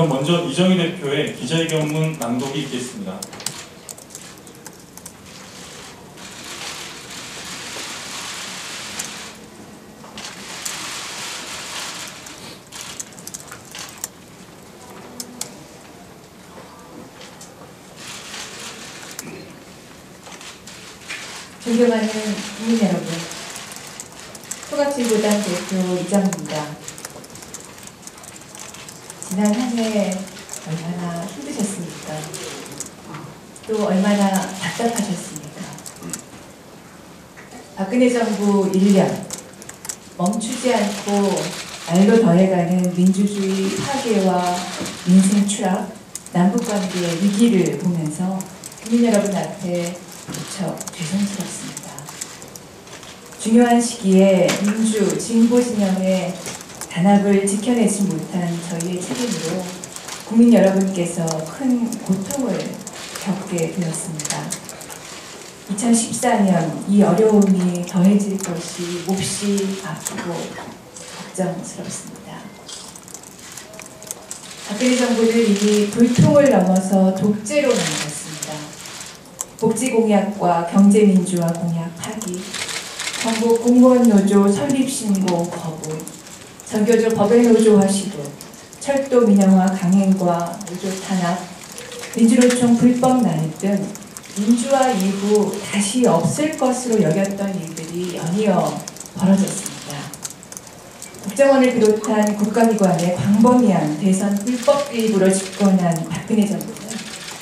먼저 이정희 대표의 기자회견문 낭독이 있겠습니다. 존경하는 국민 여러분, 통합진보당 대표 이정희입니다. 지난 한 해 얼마나 힘드셨습니까? 또 얼마나 답답하셨습니까? 박근혜 정부 1년, 멈추지 않고 날로 더해가는 민주주의 파괴와 민생 추락, 남북관계의 위기를 보면서 국민 여러분 앞에 무척 죄송스럽습니다. 중요한 시기에 민주, 진보 진영의 단합을 지켜내지 못한 저희의 책임으로 국민 여러분께서 큰 고통을 겪게 되었습니다. 2014년 이 어려움이 더해질 것이 몹시 아프고 걱정스럽습니다. 박근혜 정부는 이미 불통을 넘어서 독재로 나아갔습니다. 복지공약과 경제민주화 공약 파기, 전국 공무원노조 설립신고 거부, 전교조 법외노조화 시도, 철도 민영화 강행과 노조 탄압, 민주노총 불법 난입 등 민주화 이후 다시 없을 것으로 여겼던 일들이 연이어 벌어졌습니다. 국정원을 비롯한 국가기관의 광범위한 대선 불법 개입으로 집권한 박근혜 정부는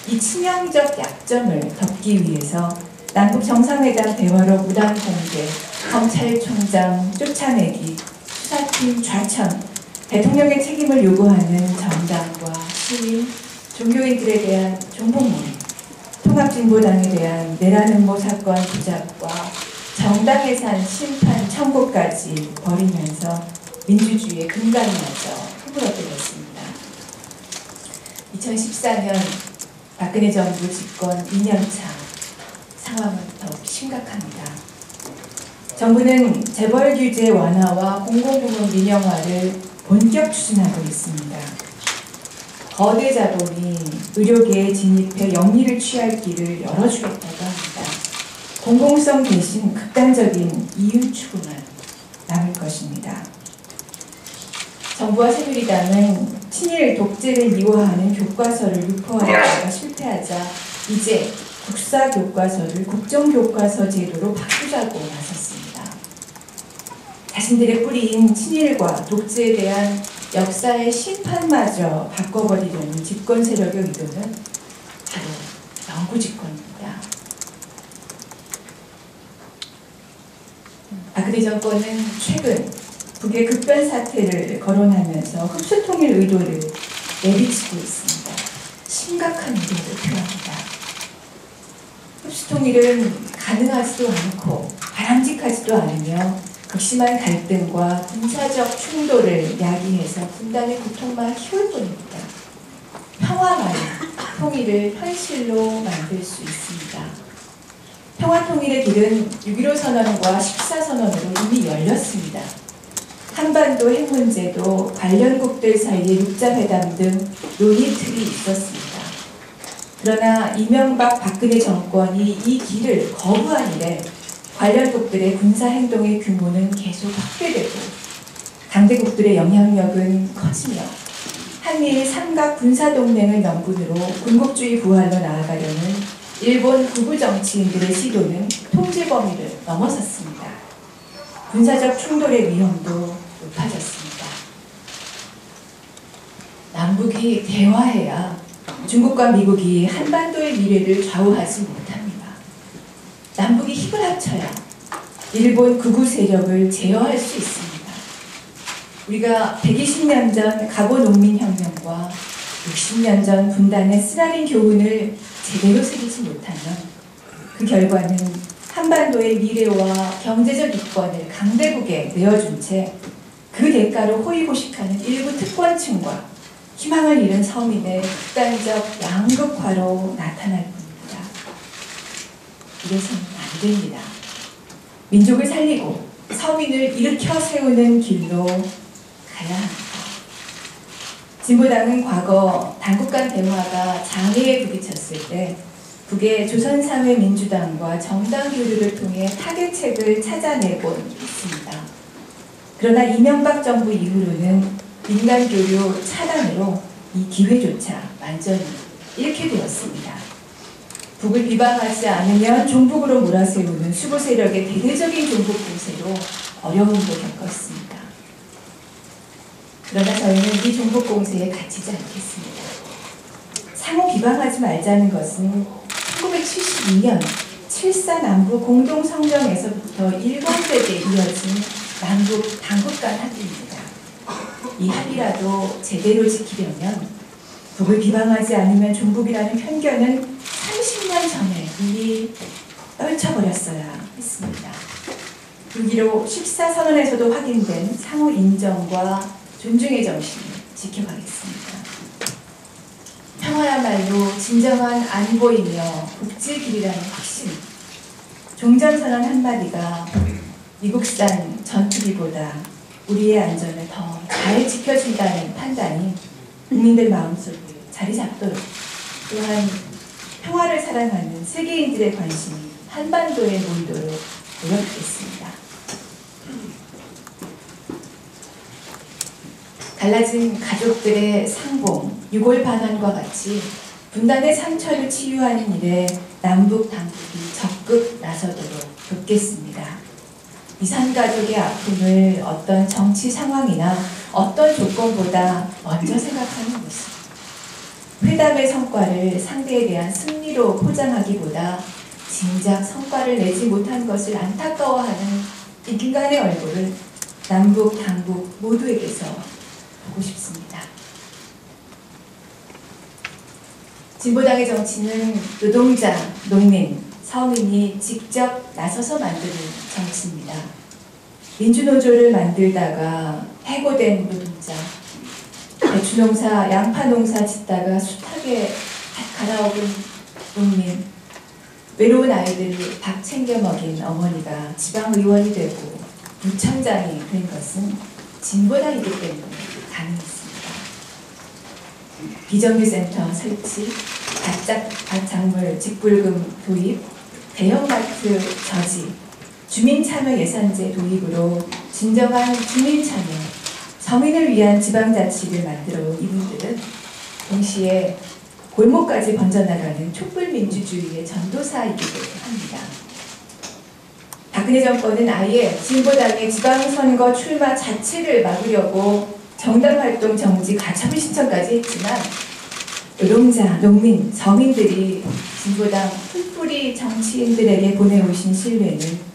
이 치명적 약점을 덮기 위해서 남북 정상회담 대화로 무단 공개, 검찰총장 쫓아내기, 수사팀 좌천, 대통령의 책임을 요구하는 정당과 시민, 종교인들에 대한 종북몰이, 통합진보당에 대한 내란 음모 사건 부작과 정당해산 심판 청구까지 벌이면서 민주주의의 근간마저 흐물어뜨렸습니다. 2014년 박근혜 정부 집권 2년차 상황은 더욱 심각합니다. 정부는 재벌 규제 완화와 공공부문 민영화를 본격 추진하고 있습니다. 거대 자본이 의료계에 진입해 영리를 취할 길을 열어주겠다고 합니다. 공공성 대신 극단적인 이윤 추구만 남을 것입니다. 정부와 새누리당은 친일 독재를 미화하는 교과서를 유포하다가 실패하자 이제 국사교과서를 국정교과서 제도로 바꾸자고 나섰습니다. 자신들의 뿌리인 친일과 독재에 대한 역사의 심판마저 바꿔버리려는 집권 세력의 의도는 바로 영구집권입니다. 박근혜 정권은 최근 북의 급변 사태를 거론하면서 흡수통일 의도를 내비치고 있습니다. 심각한 의도를 표합니다. 흡수통일은 가능하지도 않고 바람직하지도 않으며 극심한 갈등과 군사적 충돌을 야기해서 분단의 고통만 키울 뿐입니다. 평화만이 통일을 현실로 만들 수 있습니다. 평화통일의 길은 6.15 선언과 14선언으로 이미 열렸습니다. 한반도 핵 문제도 관련국들 사이의 육자회담 등 논의 틀이 있었습니다. 그러나 이명박 박근혜 정권이 이 길을 거부한 이래 관련국들의 군사행동의 규모는 계속 확대되고 강대국들의 영향력은 커지며 한미일 삼각 군사동맹을 명분으로 군국주의 부활로 나아가려는 일본 극우 정치인들의 시도는 통제 범위를 넘어섰습니다. 군사적 충돌의 위험도 높아졌습니다. 남북이 대화해야 중국과 미국이 한반도의 미래를 좌우하지 못합니다. 남북이 힘을 합쳐야 일본 극우 세력을 제어할 수 있습니다. 우리가 120년 전 갑오 농민혁명과 60년 전 분단의 쓰라린 교훈을 제대로 새기지 못하면 그 결과는 한반도의 미래와 경제적 이권을 강대국에 내어준 채 그 대가로 호의호식하는 일부 특권층과 희망을 잃은 서민의 극단적 양극화로 나타날 뿐입니다. 이래서는 안 됩니다. 민족을 살리고 서민을 일으켜 세우는 길로 가야 합니다. 진보당은 과거 당국 간 대화가 장애에 부딪혔을 때 북의 조선사회민주당과 정당 교류를 통해 타개책을 찾아내곤 있습니다. 그러나 이명박 정부 이후로는 민간 교류 차단으로 이 기회조차 완전히 잃게 되었습니다. 북을 비방하지 않으면 종북으로 몰아세우는 수구 세력의 대대적인 종북 공세로 어려움도 겪었습니다. 그러나 저희는 이 종북 공세에 갇히지 않겠습니다. 상호 비방하지 말자는 것은 1972년 7.4 남부 공동성명에서부터 일관되게 이어진 남북 당국 간 합의입니다. 이 합의라도 제대로 지키려면 북을 비방하지 않으면 종북이라는 편견은 30년 전에 이미 떨쳐버렸어야 했습니다. 6.15 14선언에서도 확인된 상호 인정과 존중의 정신을 지켜가겠습니다. 평화야말로 진정한 안보이며 국제 길이라는 확신. 종전선언 한마디가 미국산 전투기보다 우리의 안전을 더 잘 지켜준다는 판단이 국민들 마음속에 자리 잡도록, 또한 평화를 사랑하는 세계인들의 관심이 한반도에 모이도록 노력하겠습니다. 갈라진 가족들의 상봉, 유골 반환과 같이 분단의 상처를 치유하는 일에 남북 당국이 적극 나서도록 돕겠습니다. 이산가족의 아픔을 어떤 정치 상황이나 어떤 조건보다 먼저 생각하는 모습. 회담의 성과를 상대에 대한 승리로 포장하기보다 진작 성과를 내지 못한 것을 안타까워하는 인간의 얼굴을 남북 당국 모두에게서 보고 싶습니다. 진보당의 정치는 노동자, 농민, 서민이 직접 나서서 만드는 정치입니다. 민주노조를 만들다가 해고된 노동자, 배추농사, 양파농사 짓다가 숱하게 갈아엎은 농민, 외로운 아이들을 밥 챙겨 먹인 어머니가 지방의원이 되고 구청장이 된 것은 진보당이기 때문에 가능했습니다. 비정규센터 설치, 가작물 직불금 도입, 대형마트 저지, 주민참여 예산제 도입으로 진정한 주민참여, 서민을 위한 지방자치를 만들어온 이분들은 동시에 골목까지 번져나가는 촛불민주주의의 전도사이기도 합니다. 박근혜 정권은 아예 진보당의 지방선거 출마 자체를 막으려고 정당활동 정지 가처분 신청까지 했지만 노동자, 농민, 서민들이 진보당 풀뿌리 정치인들에게 보내오신 신뢰는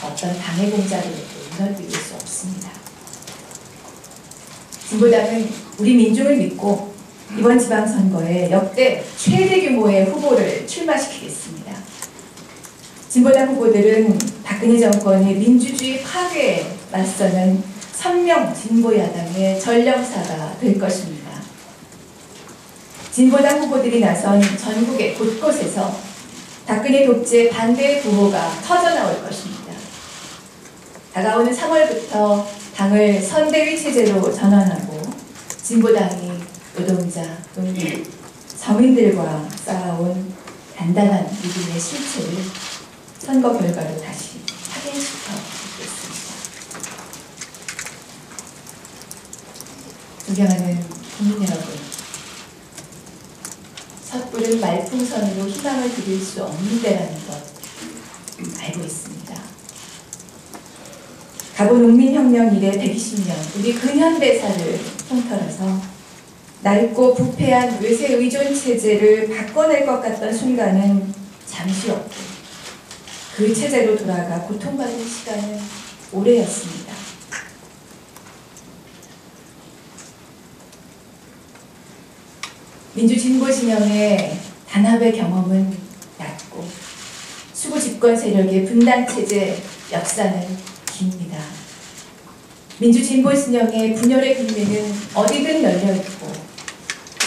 어떤 방해 공작으로도 무너뜨릴 수 없습니다. 진보당은 우리 민중을 믿고 이번 지방선거에 역대 최대 규모의 후보를 출마시키겠습니다. 진보당 후보들은 박근혜 정권의 민주주의 파괴에 맞서는 선명 진보야당의 전령사가 될 것입니다. 진보당 후보들이 나선 전국의 곳곳에서 박근혜 독재 반대 구호가 터져나올 것입니다. 다가오는 3월부터 당을 선대위 체제로 전환하고 진보당이 노동자, 농민, 서민들과 쌓아온 단단한 믿음의 실체를 선거 결과로 다시 확인시켜 주겠습니다. 존경하는 국민 여러분, 섣부른 말풍선으로 희망을 드릴 수 없는 데라는 것 알고 있습니다. 가보 농민혁명 이래 120년, 우리 근현대사를 통틀어서 낡고 부패한 외세 의존 체제를 바꿔낼 것 같던 순간은 잠시였고 그 체제로 돌아가 고통받는 시간은 오래였습니다. 민주진보 진영의 단합의 경험은 얕고 수구 집권 세력의 분단 체제 역사는 깁니다. 민주진보 진영의 분열의 국면은 어디든 열려있고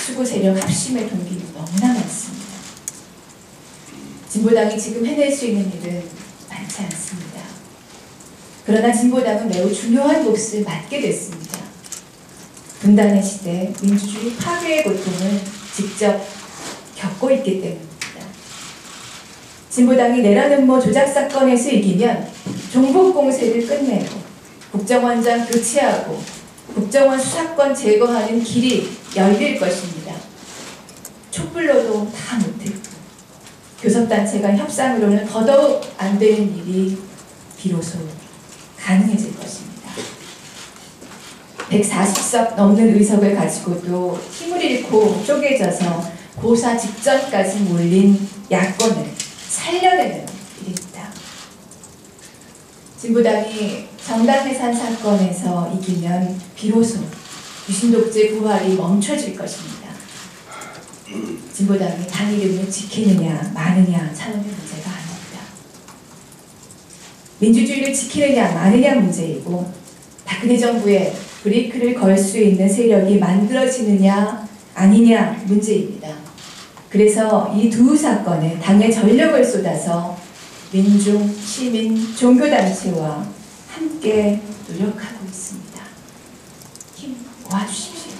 수구 세력 합심의 동기는 너무나 많습니다. 진보당이 지금 해낼 수 있는 일은 많지 않습니다. 그러나 진보당은 매우 중요한 몫을 맡게 됐습니다. 분단의 시대, 민주주의 파괴의 고통을 직접 겪고 있기 때문입니다. 진보당이 내란음모 조작 사건에서 이기면 종북 공세를 끝내고 국정원장 교체하고 국정원 수사권 제거하는 길이 열릴 것입니다. 촛불로도 다 못했고 교섭단체간 협상으로는 더더욱 안 되는 일이 비로소 가능해질 것입니다. 140석 넘는 의석을 가지고도 힘을 잃고 쪼개져서 고사 직전까지 몰린 야권을 살려내는 일입니다. 진보당이 정당해산 사건에서 이기면 비로소 유신독재 부활이 멈춰질 것입니다. 진보당이 당 이름을 지키느냐 마느냐 차원의 문제가 아닙니다. 민주주의를 지키느냐 마느냐 문제이고 박근혜 정부에 브레이크를 걸 수 있는 세력이 만들어지느냐 아니냐 문제입니다. 그래서 이 두 사건에 당의 전력을 쏟아서 민중, 시민, 종교단체와 함께 노력하고 있습니다. 힘 모아주십시오.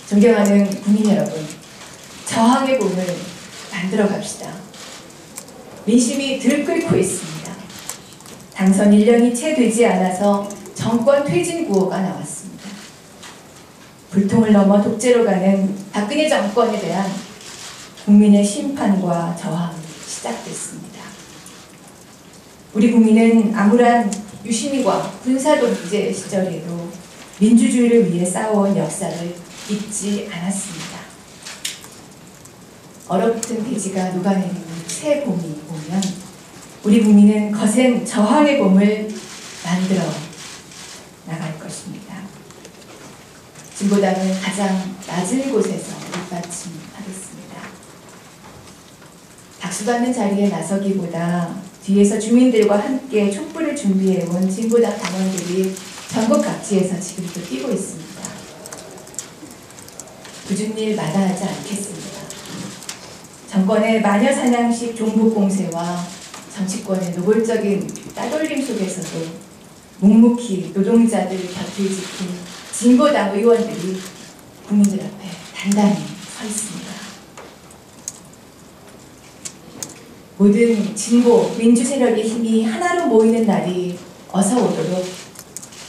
존경하는 국민 여러분, 저항의 봄을 만들어 갑시다. 민심이 들끓고 있습니다. 당선 1년이 채 되지 않아서 정권 퇴진 구호가 나왔습니다. 불통을 넘어 독재로 가는 박근혜 정권에 대한 국민의 심판과 저항이 시작됐습니다. 우리 국민은 암울한 유신과 군사독재 시절에도 민주주의를 위해 싸워온 역사를 잊지 않았습니다. 얼어붙은 대지가 녹아내리는 새 봄이 오면 우리 국민은 거센 저항의 봄을 만들어 나갈 것입니다. 진보당은 가장 낮은 곳에서 뒷받침하겠습니다. 박수받는 자리에 나서기보다 뒤에서 주민들과 함께 촛불을 준비해온 진보당 당원들이 전국 각지에서 지금도 뛰고 있습니다. 굳은 일 마다하지 않겠습니다. 정권의 마녀사냥식 종북공세와 정치권의 노골적인 따돌림 속에서도 묵묵히 노동자들 곁을 지킨 진보당 의원들이 국민들 앞에 단단히 서 있습니다. 모든 진보 민주 세력의 힘이 하나로 모이는 날이 어서 오도록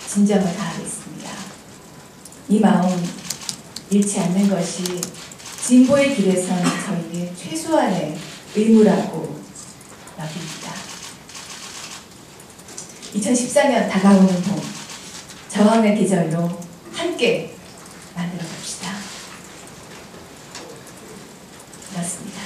진정을 다하겠습니다. 이 마음 잃지 않는 것이 진보의 길에선 저희의 최소한의 의무라고 여깁니다. 2014년 다가오는 봄, 저항의 계절로 함께 만들어 갑시다. 고맙습니다.